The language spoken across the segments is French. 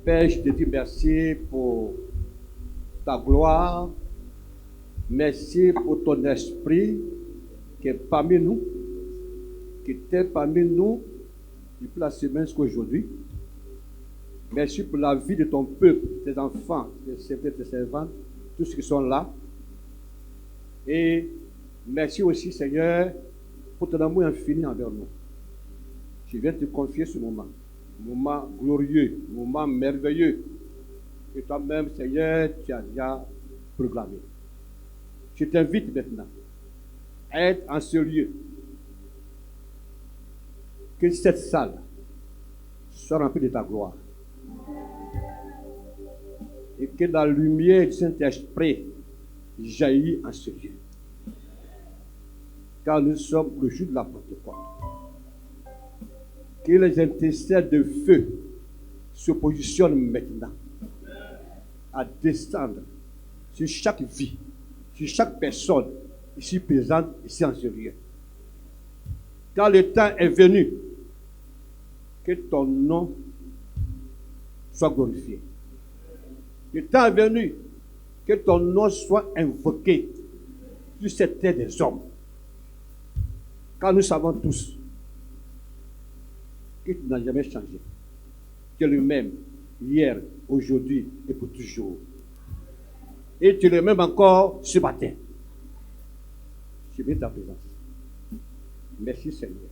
Père, je te dis merci pour ta gloire. Merci pour ton esprit qui est parmi nous, qui était parmi nous depuis la semaine jusqu'à aujourd'hui. Merci pour la vie de ton peuple, tes enfants, tes serviteurs, tes servantes, tous ceux qui sont là. Et merci aussi, Seigneur, pour ton amour infini envers nous. Je viens te confier ce moment glorieux, moment merveilleux, que toi-même, Seigneur, tu as déjà proclamé. Je t'invite maintenant à être en ce lieu, que cette salle soit remplie de ta gloire, et que la lumière du Saint-Esprit jaillit en ce lieu. Car nous sommes le jour de la Pentecôte. Que les intercesseurs de feu se positionnent maintenant à descendre sur chaque vie, sur chaque personne ici présente, ici en ce lieu. Car le temps est venu que ton nom soit glorifié. Le temps est venu que ton nom soit invoqué sur cette terre des hommes. Car nous savons tous que tu n'as jamais changé. Tu es le même hier, aujourd'hui et pour toujours. Et tu es le même encore ce matin. Je viens ta présence. Merci Seigneur.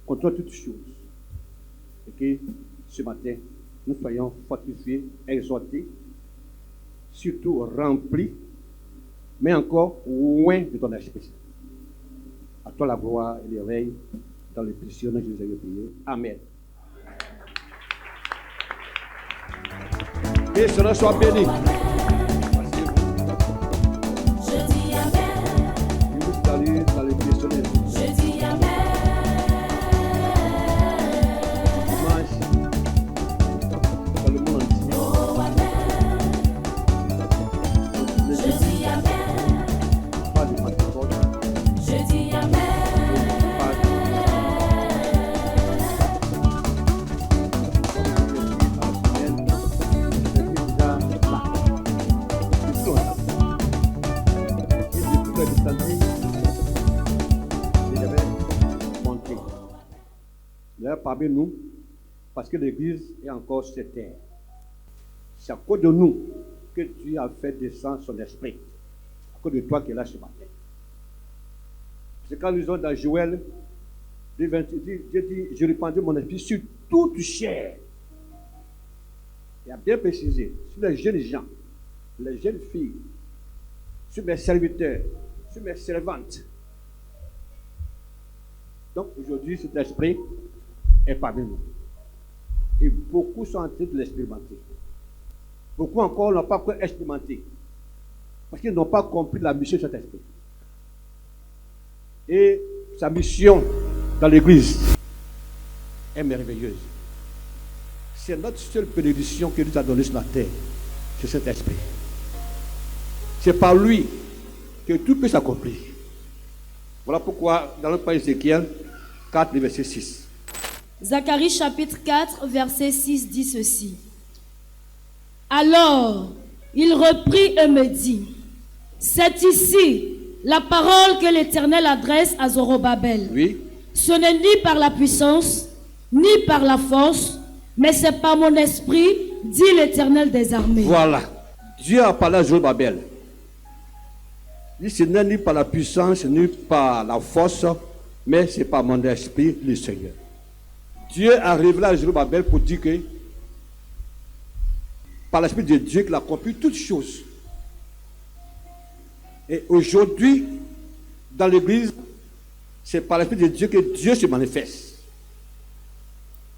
Contre toutes choses. Et que ce matin, nous soyons fortifiés, exhortés, surtout remplis, mais encore loin de ton esprit. À toi la gloire et l'éveil, dans le précieux nom de Jésus prié. Amen. Que cela soit béni. Je dis Amen. Je vous salue dans le précieux nom de Jésus. Je dis Amen. Dans le monde entier. Oh Amen. Je dis Amen. Pas de Pentecôte. Je dis Amen. Parmi nous, parce que l'Église est encore sur terre. C'est à cause de nous que Dieu a fait descendre son esprit. À cause de toi qui est là ce matin. C'est quand nous sommes dans Joël, Dieu dit, je répandrai mon esprit sur toute chair. Il a bien précisé, sur les jeunes gens, les jeunes filles, sur mes serviteurs, sur mes servantes. Donc aujourd'hui, cet esprit est parmi nous. Et beaucoup sont en train de l'expérimenter. Beaucoup encore n'ont pas encore expérimenté. Parce qu'ils n'ont pas compris la mission de cet esprit. Et sa mission dans l'Église est merveilleuse. C'est notre seule bénédiction que nous a donnée sur la terre. C'est cet esprit. C'est par lui que tout peut s'accomplir. Voilà pourquoi dans le pays Ézéchiel 4, verset 6. Zacharie chapitre 4, verset 6 dit ceci. Alors, il reprit et me dit, c'est ici la parole que l'Éternel adresse à Zorobabel. Oui. Ce n'est ni par la puissance, ni par la force, mais c'est par mon esprit, dit l'Éternel des armées. Voilà. Dieu a parlé à Zorobabel. Il dit, ce n'est ni par la puissance, ni par la force, mais c'est par mon esprit, le Seigneur. Dieu a révélé à Zorobabel pour dire que par l'Esprit de Dieu qu'il a accompli toutes choses. Et aujourd'hui, dans l'Église, c'est par l'Esprit de Dieu que Dieu se manifeste.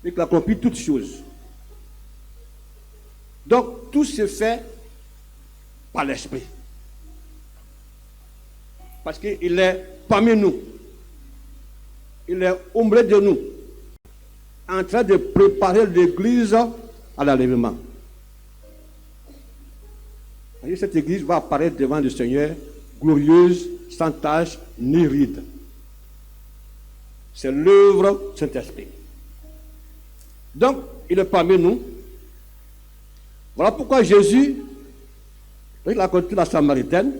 Et qu'il a accompli toutes choses. Donc, tout se fait par l'Esprit. Parce qu'il est parmi nous. Il est au milieu de nous, en train de préparer l'Église à l'enlèvement. Cette Église va apparaître devant le Seigneur, glorieuse, sans tache, ni ride. C'est l'œuvre du Saint-Esprit. Donc, il est parmi nous, Voilà pourquoi Jésus, quand il a conduit la Samaritaine,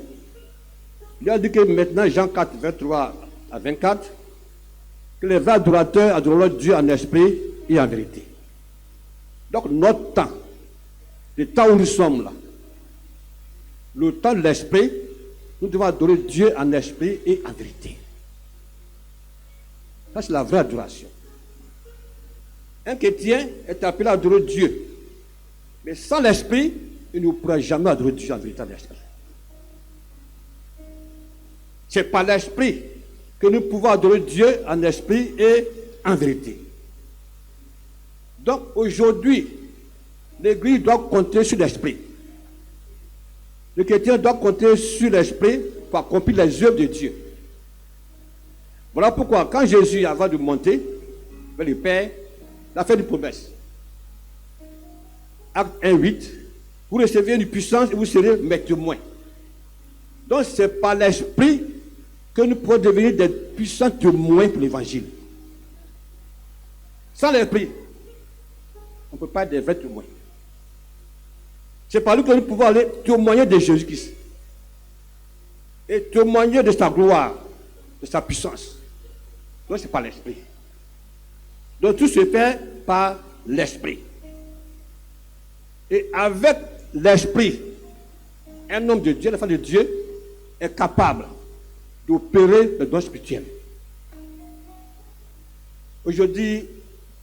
il a dit que maintenant, Jean 4, 23 à 24, que les vrais adorateurs adoreront Dieu en esprit et en vérité. Donc notre temps, le temps où nous sommes là, le temps de l'esprit, nous devons adorer Dieu en esprit et en vérité. Ça, c'est la vraie adoration. Un chrétien est appelé à adorer Dieu. Mais sans l'esprit, il ne pourra jamais adorer Dieu en vérité en esprit. C'est par l'esprit que nous pouvons adorer Dieu en esprit et en vérité. Donc aujourd'hui, l'Église doit compter sur l'esprit. Le chrétien doit compter sur l'esprit pour accomplir les œuvres de Dieu. Voilà pourquoi, quand Jésus, avant de monter vers le Père, il a fait une promesse. Acte 1:8, vous recevez une puissance et vous serez mes témoins. Donc c'est par l'esprit que nous pouvons devenir des puissants témoins pour l'évangile. Sans l'esprit, on ne peut pas être des vrais témoins. C'est par lui que nous pouvons aller témoigner de Jésus-Christ. Et témoigner de sa gloire, de sa puissance. Donc c'est par l'esprit. Donc tout se fait par l'esprit. Et avec l'esprit, un homme de Dieu, la femme de Dieu, est capable d'opérer le don spirituel. Aujourd'hui,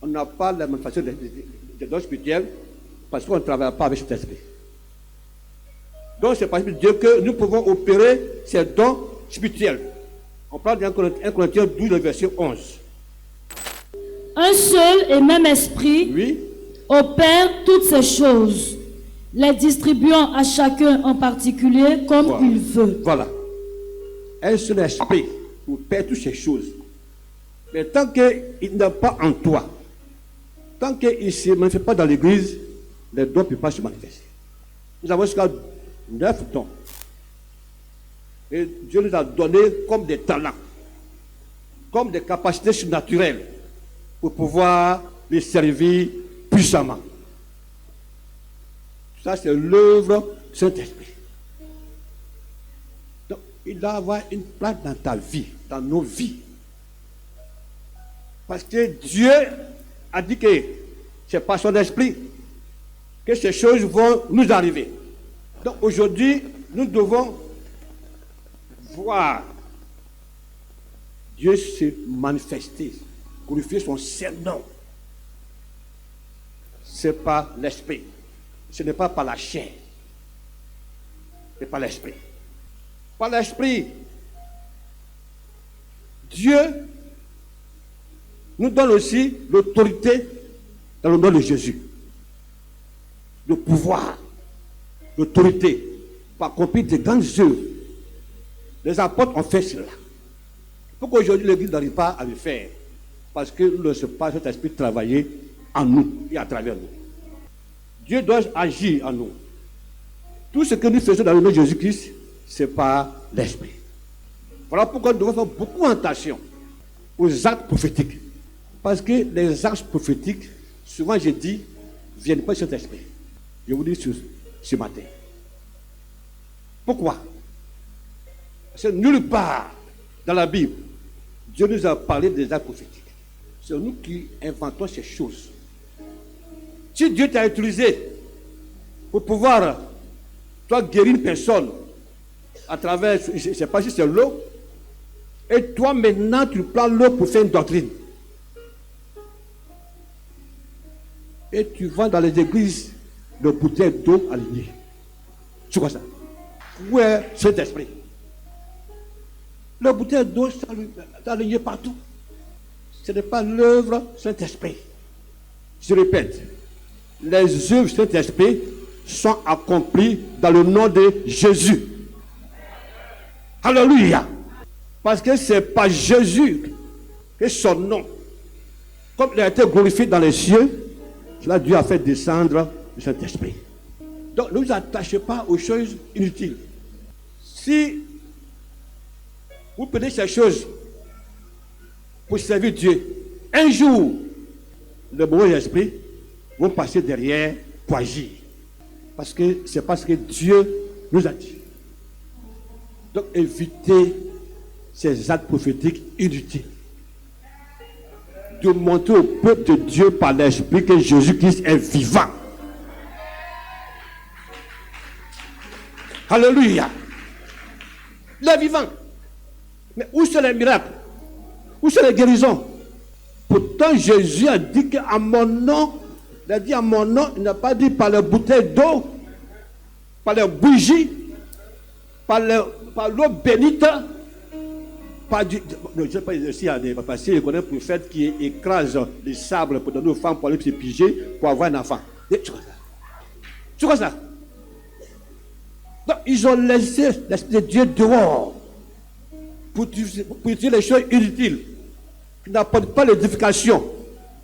on n'a pas la manifestation des dons spirituels parce qu'on ne travaille pas avec cet esprit. Donc c'est par l'esprit de Dieu que nous pouvons opérer ces dons spirituels. On parle d'un Corinthiens 12, le verset 11. Un seul et même esprit Oui. opère toutes ces choses, les distribuant à chacun en particulier comme Voilà. il veut. Voilà. Un seul esprit opère toutes ces choses. Mais tant qu'il n'est pas en toi, tant qu'il ne se manifeste pas dans l'église, les dons ne peuvent pas se manifester. Nous avons jusqu'à 9 dons. Et Dieu nous a donné comme des talents, comme des capacités surnaturelles pour pouvoir les servir puissamment. Ça, c'est l'œuvre du Saint-Esprit. Donc, il doit avoir une place dans ta vie, dans nos vies. Parce que Dieu a dit que c'est par son esprit que ces choses vont nous arriver. Donc aujourd'hui, nous devons voir Dieu se manifester, glorifier son Saint-Nom. C'est par l'esprit. Ce n'est pas par la chair. C'est par l'esprit. Par l'esprit, Dieu nous donne aussi l'autorité dans le nom de Jésus. Le pouvoir, l'autorité pour accomplir de grandes œuvres. Les apôtres ont fait cela. Pourquoi aujourd'hui l'Église n'arrive pas à le faire? Parce que nous ne laissons pas cet esprit travailler en nous et à travers nous. Dieu doit agir en nous. Tout ce que nous faisons dans le nom de Jésus-Christ, c'est par l'esprit. Voilà pourquoi nous devons faire beaucoup attention aux actes prophétiques. Parce que les actes prophétiques, souvent je dis, ne viennent pas de cet esprit. Je vous dis ce matin. Pourquoi? Parce que nulle part dans la Bible, Dieu nous a parlé des actes prophétiques. C'est nous qui inventons ces choses. Si Dieu t'a utilisé pour pouvoir, toi, guérir une personne à travers, je ne sais pas si c'est l'eau, et toi maintenant tu prends l'eau pour faire une doctrine. Et tu vas dans les églises de bouteilles d'eau alignée. C'est quoi ça? Où est cet esprit? La bouteille d'eau est alignée partout. Ce n'est pas l'œuvre Saint-Esprit. Je répète, les œuvres Saint-Esprit sont accomplies dans le nom de Jésus. Alléluia. Parce que c'est par Jésus que son nom, comme il a été glorifié dans les cieux, cela Dieu a fait descendre le Saint-Esprit. Donc ne vous attachez pas aux choses inutiles. Si vous prenez ces choses pour servir Dieu, un jour, le mauvais esprit vont passer derrière pour agir. Parce que c'est parce que Dieu nous a dit. Donc évitez ces actes prophétiques inutiles. De montrer au peuple de Dieu par l'Esprit que Jésus-Christ est vivant. Alléluia. Il est vivant. Mais où sont les miracles? Où sont les guérisons? Pourtant Jésus a dit qu'à mon nom, il a dit à mon nom, il n'a pas dit par les bouteilles d'eau, par les bougies, par l'eau bénite, pas du. Je ne sais pas si il y a des papiers, il connaît un prophète qui écrase les sables pour donner aux femmes pour aller se piger pour avoir un enfant. Tu vois ça? Donc, ils ont laissé l'Esprit de Dieu dehors pour utiliser les choses inutiles qui n'apportent pas l'édification,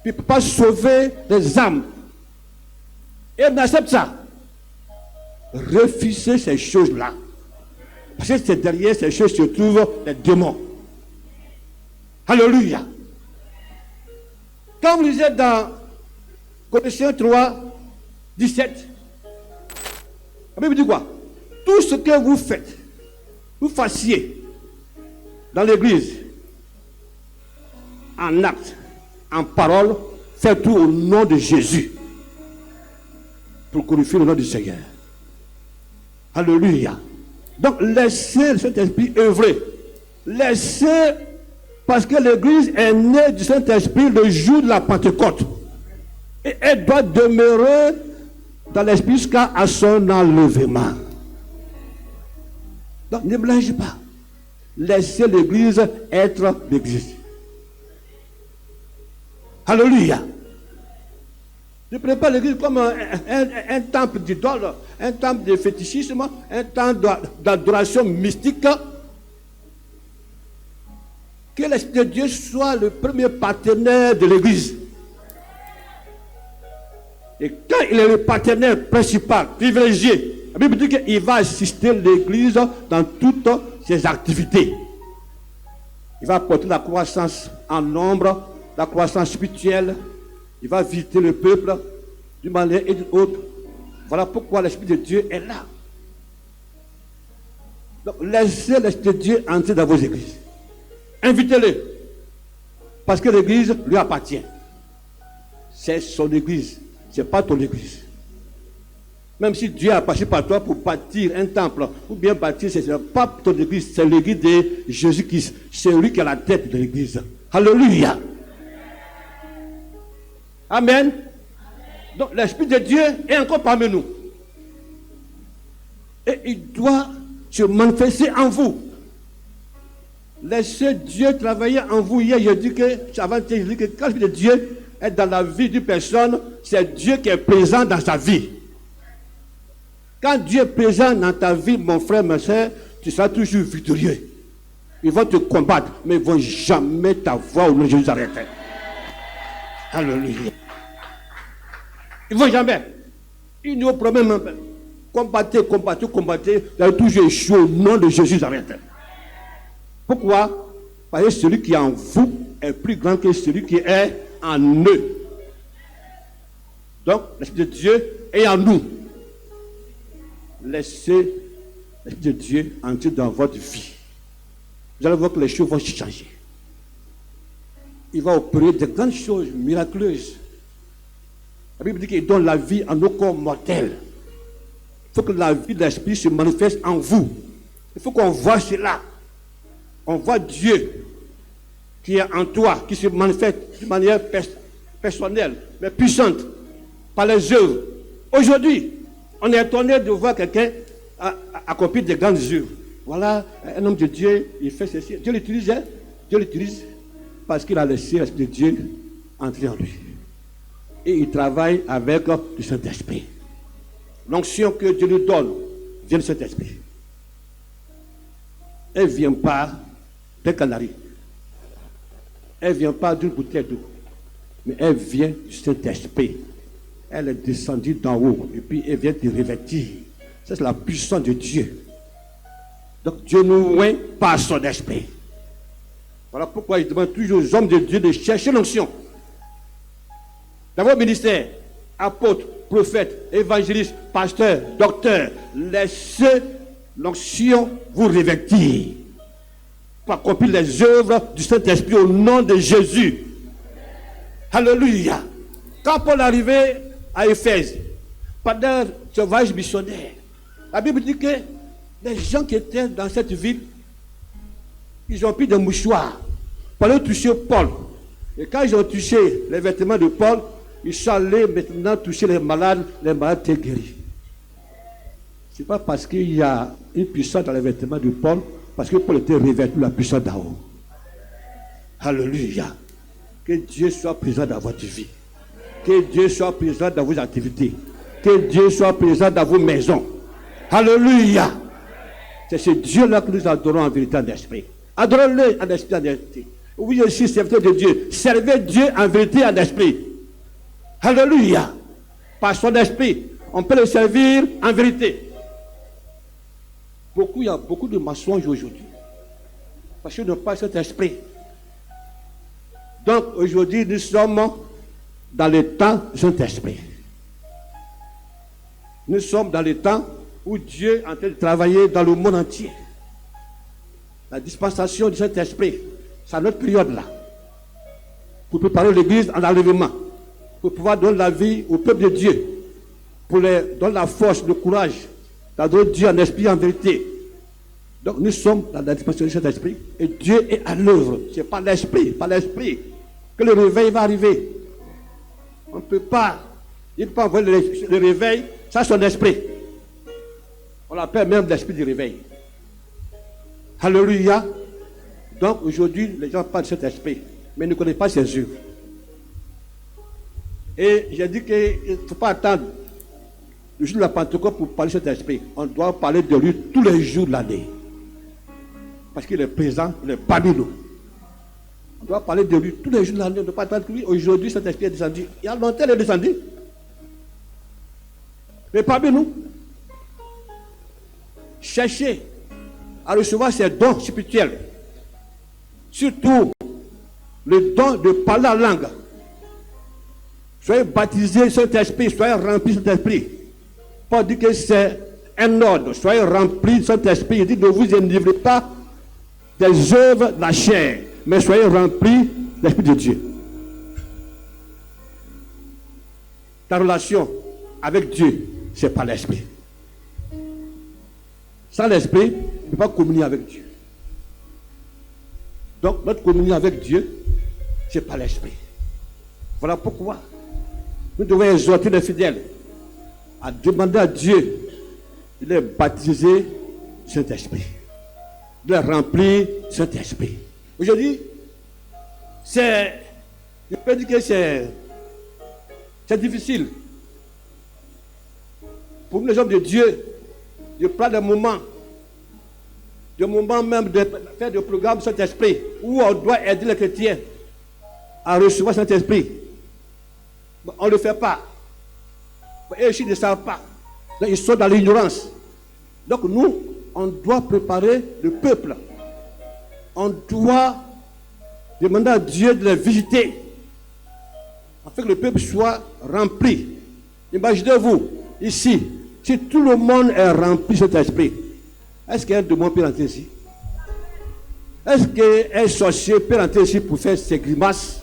qui ne peuvent pas sauver les âmes. Et on accepte ça. Refusez ces choses-là. Parce que c'est derrière ces choses se trouvent les démons. Alléluia. Quand vous lisez dans Colossiens 3, 17, la Bible dit quoi? Tout ce que vous faites, vous fassiez dans l'église, en acte, en parole, faites tout au nom de Jésus pour glorifier le nom du Seigneur. Alléluia. Donc laissez le Saint-Esprit œuvrer. Laissez, parce que l'église est née du Saint-Esprit le jour de la Pentecôte. Et elle doit demeurer dans l'Esprit jusqu'à son enlèvement. Donc ne blâmez pas. Laissez l'église être l'église. Alléluia. Ne prenez pas l'église comme un temple d'idole, un temple de fétichisme, un temple d'adoration mystique. Que l'Esprit de Dieu soit le premier partenaire de l'église. Et quand il est le partenaire principal, privilégié, la Bible dit qu'il va assister l'église dans toutes ses activités. Il va apporter la croissance en nombre, la croissance spirituelle. Il va visiter le peuple d'une manière et d'une autre. Voilà pourquoi l'Esprit de Dieu est là. Donc laissez l'Esprit de Dieu entrer dans vos églises. Invitez-le. Parce que l'église lui appartient. C'est son église. Ce n'est pas ton église. Même si Dieu a passé par toi pour bâtir un temple, ou bien bâtir, ce n'est pas ton église, c'est l'église de Jésus-Christ. C'est lui qui est la tête de l'église. Alléluia. Amen. Donc l'Esprit de Dieu est encore parmi nous. Et il doit se manifester en vous. Laissez Dieu travailler en vous. Hier, je dis que, avant, je dis que quand l'Esprit de Dieu est dans la vie d'une personne, c'est Dieu qui est présent dans sa vie. Quand Dieu est présent dans ta vie, mon frère, ma soeur, tu seras toujours victorieux. Ils vont te combattre, mais ils ne vont jamais t'avoir au nom de Jésus arrêté. Alléluia. Ils ne vont jamais. Il n'y a pas de problème. Combattez. Vous allez toujours échouer au nom de Jésus arrêté. Pourquoi? Parce que celui qui est en vous est plus grand que celui qui est en eux. Donc, l'Esprit de Dieu est en nous. Laissez l'Esprit de Dieu entrer dans votre vie. Vous allez voir que les choses vont changer. Il va opérer de grandes choses miraculeuses. La Bible dit qu'il donne la vie à nos corps mortels. Il faut que la vie de l'Esprit se manifeste en vous. Il faut qu'on voit cela. On voit Dieu qui est en toi, qui se manifeste de manière personnelle, mais puissante, par les œuvres. Aujourd'hui, on est étonné de voir quelqu'un accomplir de grandes œuvres. Voilà, un homme de Dieu, il fait ceci. Dieu l'utilise parce qu'il a laissé l'Esprit de Dieu entrer en lui. Et il travaille avec le Saint-Esprit. L'onction que Dieu lui donne vient du Saint-Esprit. Elle ne vient pas d'un canari. Elle ne vient pas d'une bouteille d'eau. Mais elle vient du Saint-Esprit. Elle est descendue d'en haut. Et puis elle vient te revêtir. Ça, c'est la puissance de Dieu. Donc Dieu nous oint par son esprit. Voilà pourquoi il demande toujours aux hommes de Dieu de chercher l'onction. Dans vos ministères, apôtres, prophètes, évangélistes, pasteurs, docteurs, laissez l'onction vous revêtir pour accomplir les œuvres du Saint-Esprit au nom de Jésus. Alléluia. Quand Paul est arrivé à Éphèse, pendant ce voyage missionnaire, la Bible dit que les gens qui étaient dans cette ville, ils ont pris des mouchoirs pour aller toucher Paul. Et quand ils ont touché les vêtements de Paul, ils sont allés maintenant toucher les malades étaient guéris. Ce n'est pas parce qu'il y a une puissance dans les vêtements de Paul, parce que Paul était revêtu de la puissance d'en haut. Alléluia. Que Dieu soit présent dans votre vie. Que Dieu soit présent dans vos activités. Que Dieu soit présent dans vos maisons. Alléluia. C'est ce Dieu-là que nous adorons en vérité en esprit. Adorons-le en esprit en vérité. Oui, je suis serviteur de Dieu. Servez Dieu en vérité en esprit. Alléluia. Par son esprit, on peut le servir en vérité. Il y a beaucoup de mensonges aujourd'hui. Parce qu'ils n'ont pas cet esprit. Donc aujourd'hui, nous sommes dans le temps du Saint-Esprit. Nous sommes dans le temps où Dieu est en train de travailler dans le monde entier. La dispensation du Saint-Esprit, c'est à notre période là. Pour préparer l'Église en enlèvement. Pour pouvoir donner la vie au peuple de Dieu. Pour leur donner la force, le courage. D'adorer Dieu en esprit, en vérité. Donc nous sommes dans la dispensation du Saint-Esprit. Et Dieu est à l'œuvre. C'est par l'esprit que le réveil va arriver. On ne peut pas. Il ne peut pas envoyer le réveil sans son esprit. On l'appelle même l'esprit du réveil. Alléluia. Donc aujourd'hui, les gens parlent de cet esprit, mais ne connaissent pas ses œuvres. Et j'ai dit qu'il ne faut pas attendre le jour de la Pentecôte pour parler de cet esprit. On doit parler de lui tous les jours de l'année. Parce qu'il est présent, il est parmi nous. On doit parler de lui tous les jours de l'année. On ne doit pas attendre que lui. Aujourd'hui, cet esprit est descendu. Il y a longtemps, il est descendu. Mais parmi nous, cherchez à recevoir ces dons spirituels. Surtout, le don de parler la langue. Soyez baptisés Saint-Esprit, soyez remplis de Saint-Esprit. Paul dit que c'est un ordre. Soyez remplis de Saint-Esprit. Il dit ne vous enivrez pas des œuvres de la chair, mais soyez remplis de l'Esprit de Dieu. Ta relation avec Dieu, c'est par l'Esprit. Sans l'Esprit, tu ne peux pas communier avec Dieu. Donc, notre communion avec Dieu, c'est par l'Esprit. Voilà pourquoi nous devons exhorter les fidèles à demander à Dieu de les baptiser Saint-Esprit, de les remplir Saint-Esprit. Aujourd'hui, je peux dire que c'est difficile pour nous les hommes de Dieu de prendre des moments même de faire des programmes Saint-Esprit où on doit aider les chrétiens à recevoir Saint-Esprit. On ne le fait pas. Et ils ne savent pas. Donc, ils sont dans l'ignorance. Donc nous, on doit préparer le peuple. On doit demander à Dieu de les visiter afin que le peuple soit rempli. Imaginez-vous, ici, si tout le monde est rempli de cet esprit, est-ce qu'un démon peut rentrer ici? Est-ce qu'un sorcier peut rentrer ici pour faire ses grimaces?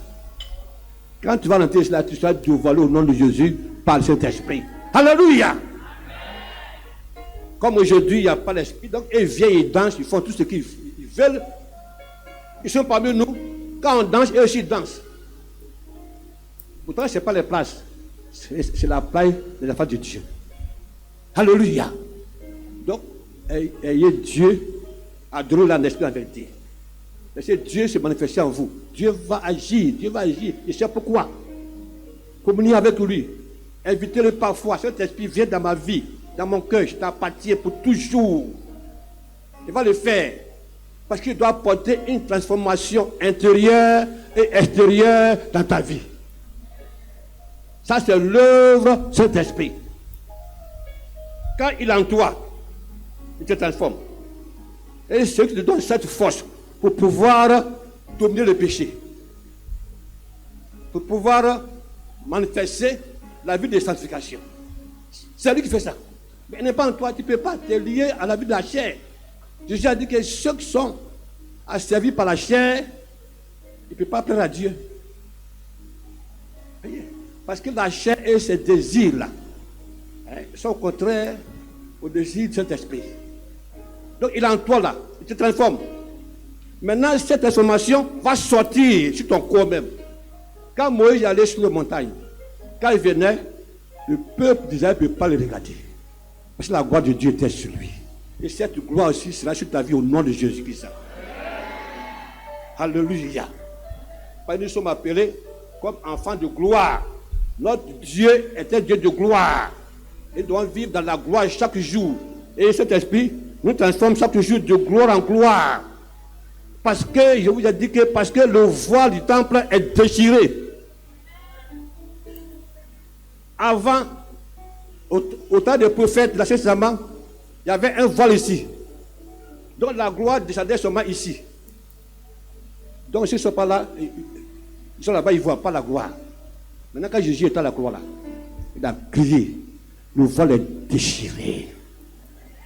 Quand tu vas rentrer ici, là, tu seras dévoilé au nom de Jésus par le Saint-Esprit. Alléluia! Comme aujourd'hui, il n'y a pas l'esprit, donc ils viennent, ils dansent, ils font tout ce qu'ils veulent. Ils sont parmi nous. Quand on danse, eux aussi dansent. Pourtant, ce n'est pas les places. C'est la place des enfants de Dieu. Alléluia! Donc, ayez Dieu, adorez en esprit en vérité. Laissez Dieu se manifester en vous. Dieu va agir, Dieu va agir. Et c'est pourquoi. Communiez avec lui. Invitez-le parfois. Cet esprit vient dans ma vie, dans mon cœur. Je t'appartiens pour toujours. Il va le faire. Parce qu'il doit apporter une transformation intérieure et extérieure dans ta vie. Ça, c'est l'œuvre de cet esprit. Quand il est en toi, il te transforme. Et c'est ce qui te donne cette force pour pouvoir dominer le péché. Pour pouvoir manifester la vie de sanctification. C'est lui qui fait ça. Mais il n'est pas en toi, tu ne peux pas te lier à la vie de la chair. Jésus a dit que ceux qui sont asservis par la chair, ils ne peuvent pas plaire à Dieu. Parce que la chair et ses désirs-là sont contraires au désir de cet esprit. Donc il est en toi là, il te transforme. Maintenant, cette transformation va sortir sur ton corps même. Quand Moïse allait sur la montagne, quand il venait, le peuple d'Israël ne peut pas le regarder. Parce que la gloire de Dieu était sur lui. Et cette gloire aussi sera sur ta vie au nom de Jésus-Christ. Alléluia. Parce que nous sommes appelés comme enfants de gloire. Notre Dieu est un Dieu de gloire. Et nous devons vivre dans la gloire chaque jour. Et cet esprit nous transforme chaque jour de gloire en gloire. Parce que, je vous ai dit que parce que le voile du temple est déchiré. Avant, au temps des prophètes de l'Ancien Testament, il y avait un voile ici. Donc la gloire descendait seulement ici. Donc s'ils ne sont pas là, ils sont là-bas, ils ne voient pas la gloire. Maintenant quand Jésus est à la gloire là, il a crié, le voile est déchiré.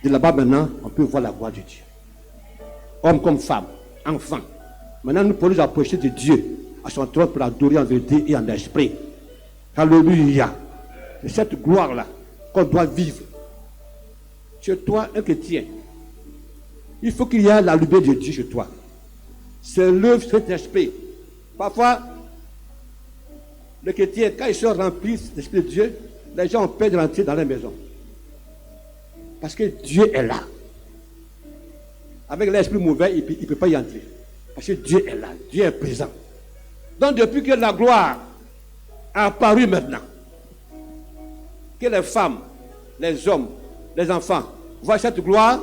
De là-bas maintenant, on peut voir la gloire de Dieu. Homme comme femme, enfant. Maintenant nous pouvons nous approcher de Dieu à son trône pour l'adorer en vérité et en esprit. Alléluia. C'est cette gloire-là qu'on doit vivre. Chez toi, un chrétien, il faut qu'il y ait la lumière de Dieu chez toi. C'est l'œuvre de cet esprit. Parfois, les chrétiens, quand ils sont remplis de l'esprit de Dieu, les gens ont peur de rentrer dans leur maison. Parce que Dieu est là. Avec l'esprit mauvais, il ne peut pas y entrer. Parce que Dieu est là. Dieu est présent. Donc, depuis que la gloire a apparu maintenant, que les femmes, les hommes, les enfants voient cette gloire,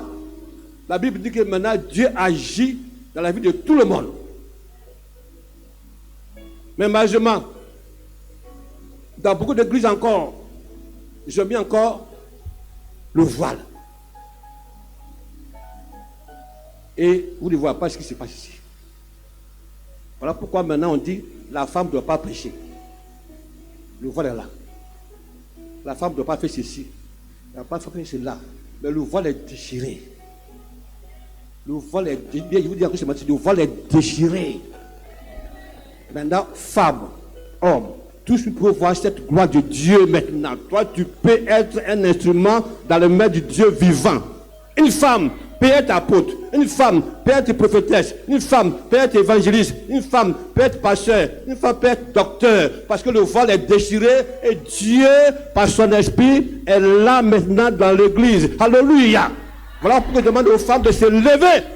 la Bible dit que maintenant Dieu agit dans la vie de tout le monde. Mais malheureusement, dans beaucoup d'églises encore, ils ont mis encore le voile. Et vous ne voyez pas ce qui se passe ici. Voilà pourquoi maintenant on dit la femme ne doit pas prêcher. Le voile est là. La femme ne doit pas faire ceci. Elle ne doit pas faire cela. Mais le voile est déchiré. Le voile est déchiré. Je vous dis que ce matin, le voile est déchiré. Maintenant, femme, homme, tous peuvent voir cette gloire de Dieu maintenant. Toi, tu peux être un instrument dans les mains du Dieu vivant. Une femme peut être apôtre, une femme peut être prophétesse, une femme peut être évangéliste, une femme peut être pasteur, une femme peut être docteur, parce que le voile est déchiré et Dieu, par son esprit, est là maintenant dans l'église. Alléluia. Voilà pourquoi je demande aux femmes de se lever.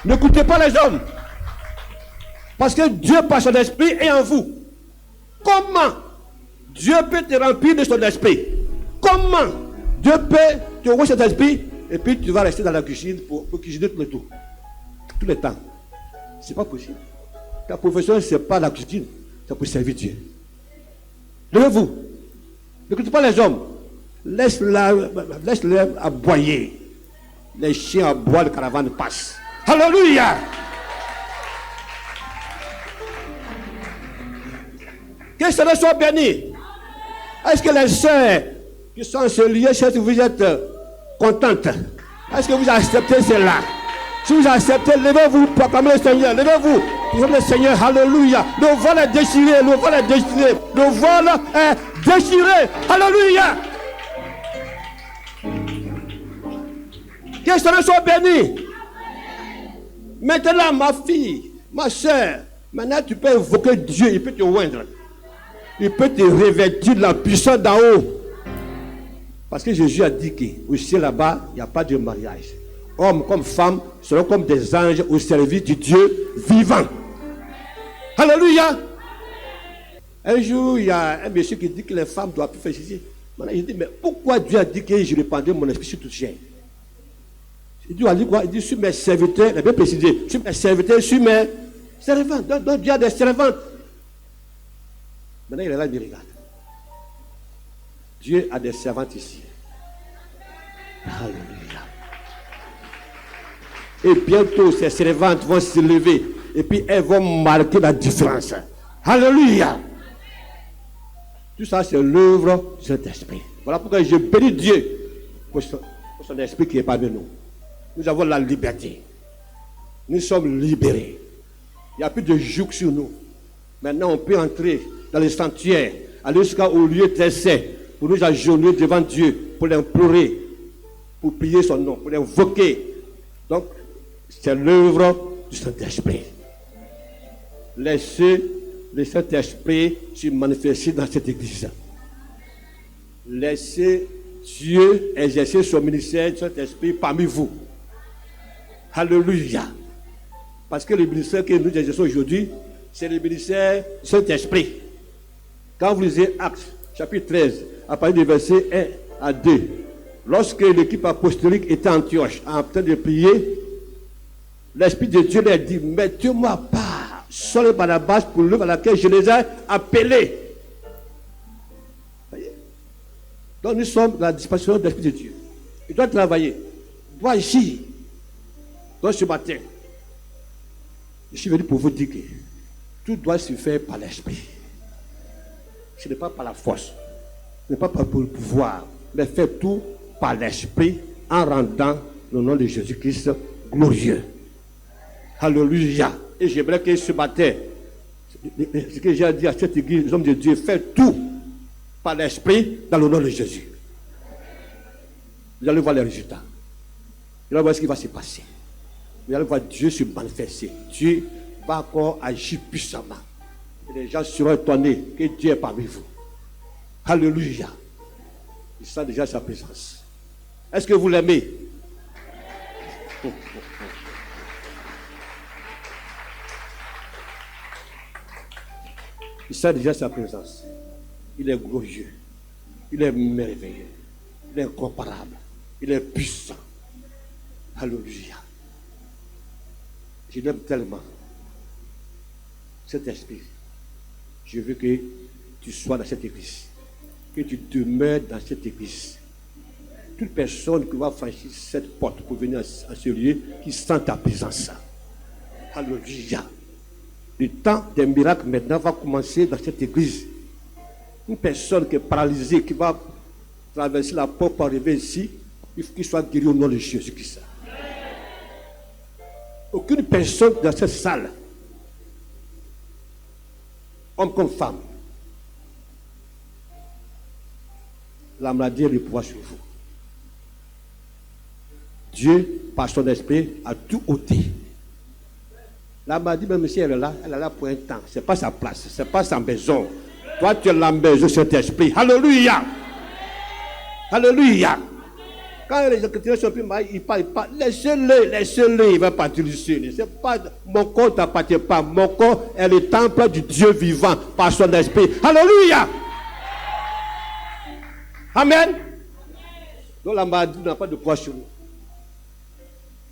N'écoutez pas les hommes. Parce que Dieu, par son esprit, est en vous. Comment Dieu peut te remplir de son esprit? Comment Dieu peut te ouvrir cet esprit? Et puis tu vas rester dans la cuisine pour cuisiner tout le temps. Tout le temps. Ce n'est pas possible. Ta profession, ce n'est pas la cuisine. C'est pour servir Dieu. Levez-vous. N'écoutez pas les hommes. Laisse-les aboyer. Les chiens aboient, le caravane passe. Alléluia. Que cela soit béni. Est-ce que les sœurs qui sont en ce lieu, si vous êtes contentes? Est-ce que vous acceptez cela? Si vous acceptez, levez-vous, proclamez le Seigneur. Levez-vous, proclamez le Seigneur. Alléluia. Le voile est déchiré. Le voile est déchiré. Le voile est déchiré. Alléluia. Que cela soit béni. Maintenant, ma fille, ma soeur, maintenant tu peux invoquer Dieu. Il peut te oindre. Il peut te revêtir de la puissance d'en haut. Parce que Jésus a dit qu'au ciel là-bas, il n'y a pas de mariage. Hommes comme femmes seront comme des anges au service du Dieu vivant. Alléluia. Un jour, il y a un monsieur qui dit que les femmes doivent plus faire ceci. Maintenant, je dis, mais pourquoi Dieu a dit que je répandrai mon esprit sur toute chair? Dieu a dit quoi? Il dit, sur mes serviteurs, il a bien précisé, sur mes serviteurs, sur mes servantes. Donc Dieu a des servantes. Maintenant, il est là, il me regarde. Dieu a des servantes ici. Alléluia. Et bientôt, ces servantes vont se lever. Et puis, elles vont marquer la différence. Alléluia. Tout ça, c'est l'œuvre de cet esprit. Voilà pourquoi je bénis Dieu pour son esprit qui est parmi nous. Nous avons la liberté. Nous sommes libérés. Il n'y a plus de joug sur nous. Maintenant, on peut entrer dans les sanctuaires, aller jusqu'au lieu très saint, pour nous agenouiller devant Dieu, pour l'implorer, pour prier son nom, pour l'invoquer. Donc, c'est l'œuvre du Saint-Esprit. Laissez le Saint-Esprit se manifester dans cette église. Laissez Dieu exercer son ministère du Saint-Esprit parmi vous. Alléluia. Parce que le ministère que nous exerçons aujourd'hui, c'est le ministère du Saint-Esprit. Quand vous lisez Actes, chapitre 13, à partir du verset 1 à 2, lorsque l'équipe apostolique était à Antioche, en train de prier, l'Esprit de Dieu leur dit, mettez-moi à part, Saul et Barnabas, pour l'œuvre à laquelle je les ai appelés. Voyez? Donc nous sommes dans la dispensation de l'Esprit de Dieu. Il doit travailler, il doit agir. Donc ce matin, je suis venu pour vous dire que tout doit se faire par l'Esprit. Ce n'est pas par la force, ce n'est pas par le pouvoir, mais faites tout par l'Esprit en rendant le nom de Jésus-Christ glorieux. Alléluia. Et j'aimerais que ce matin, ce que j'ai dit à cette église, les hommes de Dieu, faites tout par l'Esprit dans le nom de Jésus. Vous allez voir les résultats. Vous allez voir ce qui va se passer. Vous allez voir Dieu se manifester. Dieu va encore agir puissamment. Et les gens seront étonnés que Dieu est parmi vous. Alléluia. Ils sentent déjà sa présence. Est-ce que vous l'aimez? Il sent déjà sa présence. Il est glorieux. Il est merveilleux. Il est incomparable. Il est puissant. Alléluia. Je l'aime tellement. Cet esprit, je veux que tu sois dans cette église. Que tu demeures dans cette église. Toute personne qui va franchir cette porte pour venir à ce lieu, qui sent ta présence. Alléluia. Le temps des miracles maintenant va commencer dans cette église. Une personne qui est paralysée, qui va traverser la porte pour arriver ici, il faut qu'il soit guéri au nom de Jésus-Christ. Aucune personne dans cette salle, homme comme femme, la maladie est le pouvoir sur vous. Dieu, par son esprit, a tout ôté. La maladie, même si elle est là pour un temps. Ce n'est pas sa place, ce n'est pas sa maison. Toi, tu es la maison de cet esprit. Alléluia. Alléluia. Quand les chrétiens sont plus mal, ils parlent. Laissez-le, il va partir du ciel. C'est pas, mon corps ne t'appartient pas. Mon corps est le temple du Dieu vivant par son esprit. Alléluia. Amen. Donc la maladie n'a pas de poids sur nous.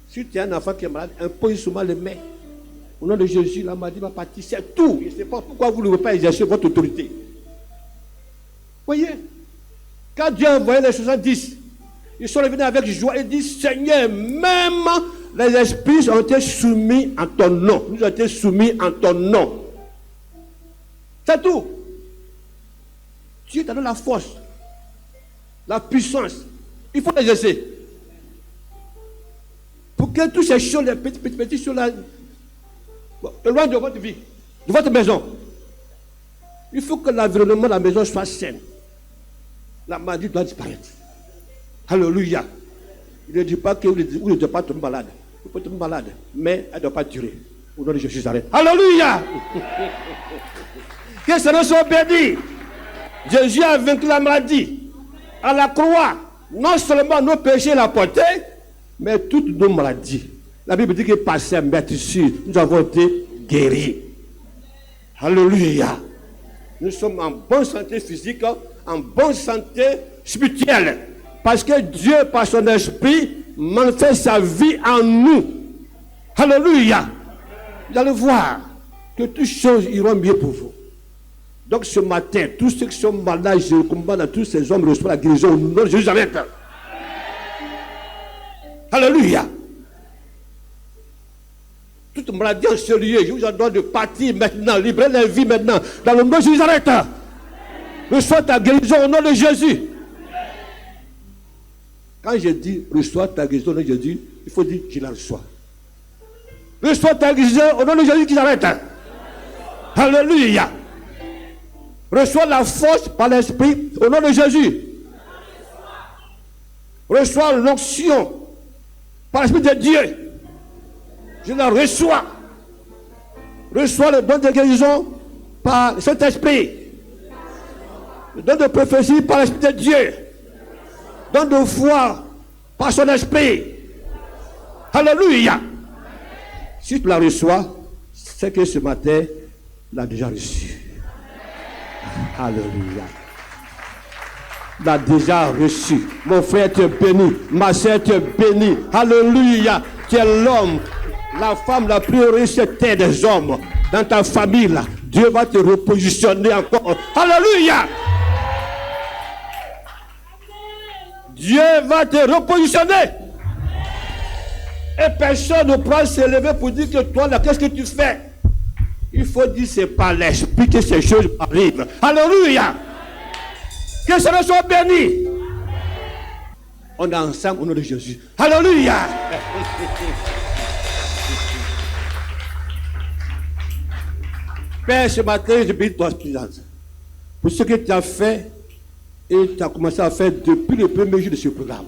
Si tu as un enfant qui est malade, impose souvent les mains. Au nom de Jésus, la maladie va partir. C'est tout. Je ne sais pas pourquoi vous ne voulez pas exercer votre autorité. Voyez, quand Dieu a envoyé les 70, ils sont revenus avec joie et disent, Seigneur, même les esprits ont été soumis en ton nom. Nous avons été soumis en ton nom. C'est tout. Dieu t'a donné la force, la puissance. Il faut l'exercer. Pour que toutes ces choses, les petites choses là, loin de votre vie, de votre maison, il faut que l'environnement de la maison soit sain. La maladie doit disparaître. Alléluia. Il ne dit pas que vous ne devez pas tomber malade. Vous pouvez tomber malade, mais elle ne doit pas durer. Au nom de Jésus, arrête. Alléluia. Que ce soit béni. Jésus a vaincu la maladie. À la croix, non seulement nos péchés l'ont porté, mais toutes nos maladies. La Bible dit que par ses meurtrissures, nous avons été guéris. Alléluia. Nous sommes en bonne santé physique, en bonne santé spirituelle. Parce que Dieu, par son esprit, manifeste sa vie en nous. Alléluia. Vous allez voir que toutes choses iront mieux pour vous. Donc ce matin, tous ceux qui sont malades, je recommande à tous ces hommes de recevoir la guérison au nom de Jésus. Alléluia. Toute maladie en ce lieu, je vous ordonne de partir maintenant, libérer la vie maintenant, dans le nom de Jésus. Reçois ta guérison au nom de Jésus. Quand je dis reçois ta guérison, je dis, il faut dire je la reçois. Reçois ta guérison au nom de Jésus qui s'arrête. Alléluia. Reçois la force par l'esprit au nom de Jésus. Reçois l'onction par l'esprit de Dieu. Je la reçois. Reçois le don de guérison par le Saint-Esprit. Le don de prophétie par l'esprit de Dieu. Don de foi par son esprit. Alléluia. Si tu la reçois, c'est que ce matin, tu l'as déjà reçu. Alléluia. Tu l'as déjà reçu. Mon frère te bénit. Ma soeur te bénit. Alléluia. Tu es l'homme, la femme la plus riche des hommes. Dans ta famille, là, Dieu va te repositionner encore. Alléluia. Dieu va te repositionner. Et personne ne pourra s'élever pour dire que toi, là, qu'est-ce que tu fais? Il faut dire, c'est par l'esprit que ces choses arrivent. Alléluia. Que cela soit béni. On est ensemble au nom de Jésus. Alléluia. Père, ce matin, je bénis ton présence. Pour ce que tu as fait et tu as commencé à faire depuis le premier jour de ce programme.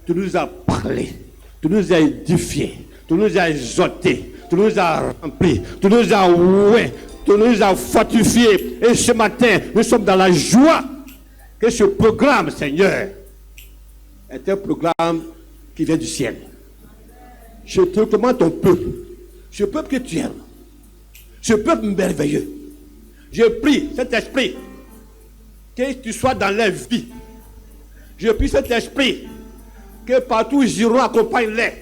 Tu nous as parlé. Tu nous as édifiés, tu nous as exhortés, tu nous as remplis, tu nous as oués, tu nous as fortifiés. Et ce matin, nous sommes dans la joie que ce programme, Seigneur, est un programme qui vient du ciel. Je te recommande ton peuple, ce peuple que tu aimes, ce peuple merveilleux. Je prie, cet esprit, que tu sois dans leur vie. Je prie, cet esprit, que partout où ils iront, accompagne-les.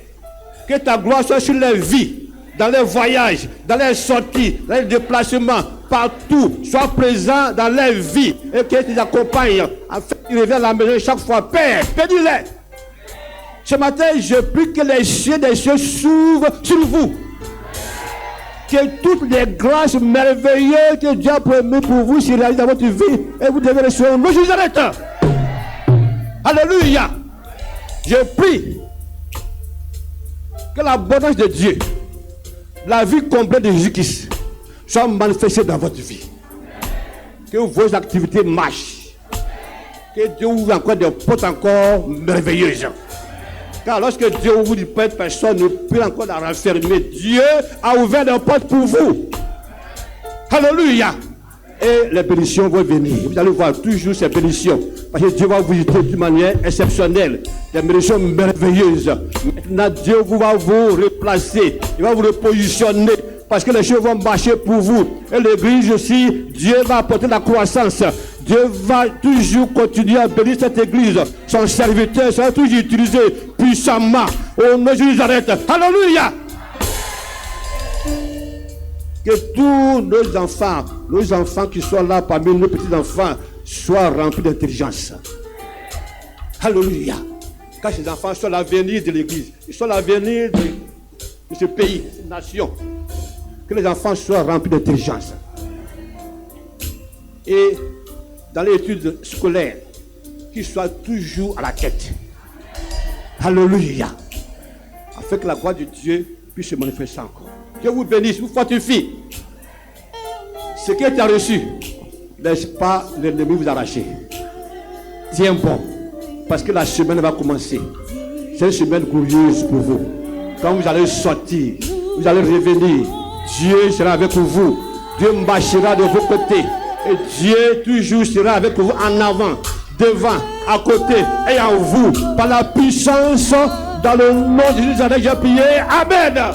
Que ta gloire soit sur leur vie, dans leurs voyages, dans leurs sorties, dans leurs déplacements, partout. Sois présent dans leur vie et que tu les accompagnes afin qu'ils reviennent à la maison chaque fois. Père, bénis-les. Ce matin, je prie que les cieux des cieux s'ouvrent sur vous. Que toutes les grâces merveilleuses que Dieu a promis pour vous se réalisent dans votre vie et vous devez recevoir. Moi, je vous arrête. Alléluia. Je prie que l'abondance de Dieu, la vie complète de Jésus-Christ, soit manifestée dans votre vie. Que vos activités marchent. Que Dieu ouvre encore des portes encore merveilleuses. Car lorsque Dieu ouvre des portes, personne ne peut encore la renfermer. Dieu a ouvert des portes pour vous. Alléluia. Et les bénédictions vont venir. Vous allez voir toujours ces bénédictions. Parce que Dieu va vous visiter d'une manière exceptionnelle. Des bénédictions merveilleuses. Maintenant, Dieu va vous replacer. Il va vous repositionner. Parce que les choses vont marcher pour vous. Et l'église aussi, Dieu va apporter la croissance. Dieu va toujours continuer à bénir cette église. Son serviteur sera toujours utilisé puissamment. Au nom de Jésus, arrête. Alléluia. Que tous nos enfants qui sont là parmi nos petits-enfants, soient remplis d'intelligence. Alléluia. Car ces enfants sont l'avenir de l'église. Ils sont l'avenir de ce pays, de cette nation. Que les enfants soient remplis d'intelligence. Et dans les études scolaires, qu'ils soient toujours à la tête. Alléluia. Afin que la gloire de Dieu puisse se manifester encore. Dieu vous bénisse, vous fortifie. Ce que tu as reçu, laisse pas l'ennemi vous arracher. Tiens bon, parce que la semaine va commencer. C'est une semaine glorieuse pour vous. Quand vous allez sortir, vous allez revenir. Dieu sera avec vous. Dieu marchera de vos côtés. Et Dieu toujours sera avec vous en avant, devant, à côté et en vous. Par la puissance, dans le nom de Jésus, j'ai prié. Amen.